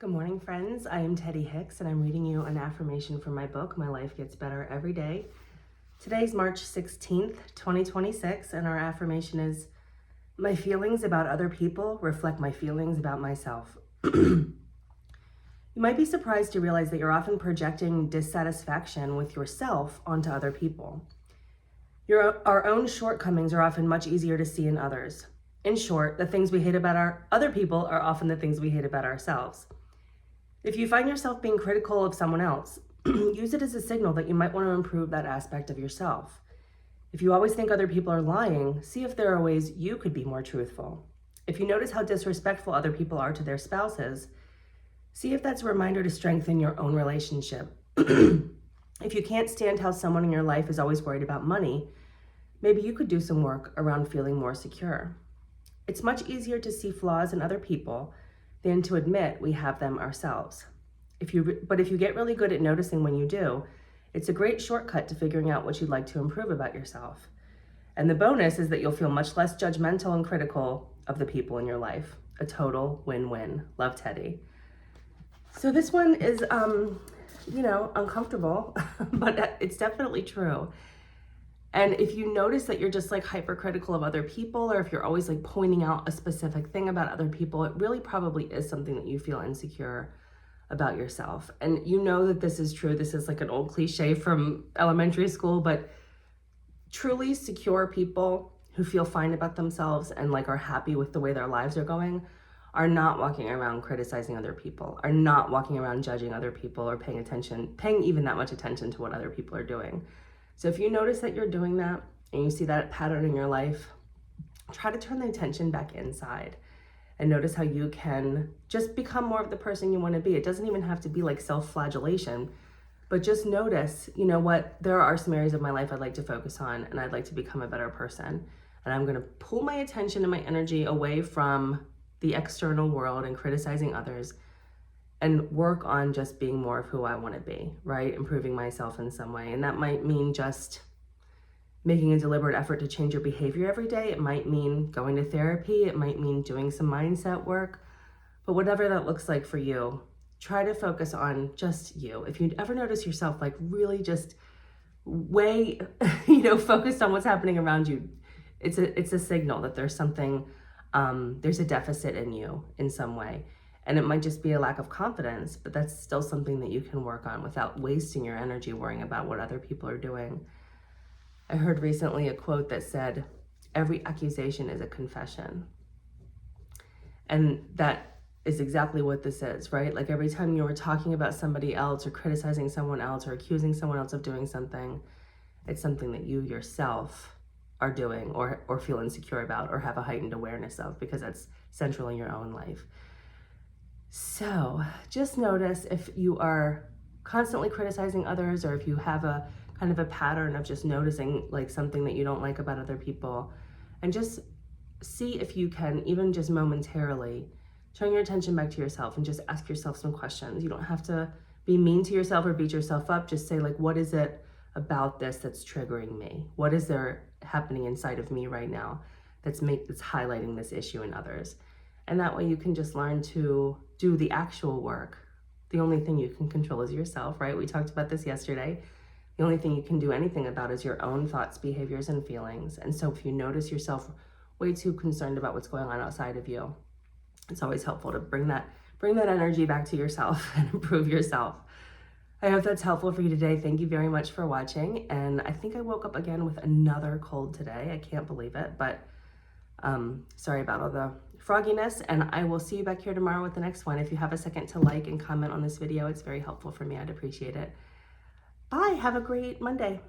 Good morning, friends. I am Teddy Hicks, and I'm reading you an affirmation from my book, My Life Gets Better Every Day. Today's March 16th, 2026, and our affirmation is, my feelings about other people reflect my feelings about myself. You might be surprised to realize that you're often projecting dissatisfaction with yourself onto other people. Our own shortcomings are often much easier to see in others. In short, the things we hate about our other people are often the things we hate about ourselves. If you find yourself being critical of someone else, use it as a signal that you might want to improve that aspect of yourself. If you always think other people are lying, see if there are ways you could be more truthful. If you notice how disrespectful other people are to their spouses, see if that's a reminder to strengthen your own relationship. If you can't stand how someone in your life is always worried about money, maybe you could do some work around feeling more secure. It's much easier to see flaws in other people than to admit we have them ourselves. But if you get really good at noticing when you do, it's a great shortcut to figuring out what you'd like to improve about yourself. And the bonus is that you'll feel much less judgmental and critical of the people in your life. A total win-win. Love, Teddy. So this one is, uncomfortable, but it's definitely true. And if you notice that you're just like hypercritical of other people, or if you're always like pointing out a specific thing about other people, it really probably is something that you feel insecure about yourself. And you know that this is true. This is like an old cliche from elementary school, but truly secure people who feel fine about themselves and like are happy with the way their lives are going are not walking around criticizing other people, are not walking around judging other people or paying even that much attention to what other people are doing. So if you notice that you're doing that and you see that pattern in your life, try to turn the attention back inside and notice how you can just become more of the person you want to be. It doesn't even have to be like self-flagellation, but just notice, you know what, there are some areas of my life I'd like to focus on and I'd like to become a better person. And I'm going to pull my attention and my energy away from the external world and criticizing others and work on just being more of who I want to be, right? Improving myself in some way. And that might mean just making a deliberate effort to change your behavior every day. It might mean going to therapy. It might mean doing some mindset work. But whatever that looks like for you, try to focus on just you. If you ever notice yourself like really just way, focused on what's happening around you, it's a signal that there's something, there's a deficit in you in some way. And it might just be a lack of confidence, but that's still something that you can work on without wasting your energy worrying about what other people are doing. I heard recently a quote that said, every accusation is a confession. And that is exactly what this is, right? Like every time you're talking about somebody else or criticizing someone else or accusing someone else of doing something, it's something that you yourself are doing or feel insecure about or have a heightened awareness of because that's central in your own life. So just notice if you are constantly criticizing others or if you have a kind of a pattern of just noticing like something that you don't like about other people, and just see if you can, even just momentarily, turn your attention back to yourself and just ask yourself some questions. You don't have to be mean to yourself or beat yourself up. Just say like, what is it about this that's triggering me? What is there happening inside of me right now that's highlighting this issue in others? And that way you can just learn to do the actual work. The only thing you can control is yourself, right? We talked about this yesterday. The only thing you can do anything about is your own thoughts, behaviors, and feelings. And so if you notice yourself way too concerned about what's going on outside of you, it's always helpful to bring that energy back to yourself and improve yourself. I hope that's helpful for you today. Thank you very much for watching. And I think I woke up again with another cold today. I can't believe it, but sorry about all the frogginess, and I will see you back here tomorrow with the next one. If you have a second to like and comment on this video, it's very helpful for me. I'd appreciate it. Bye. Have a great Monday.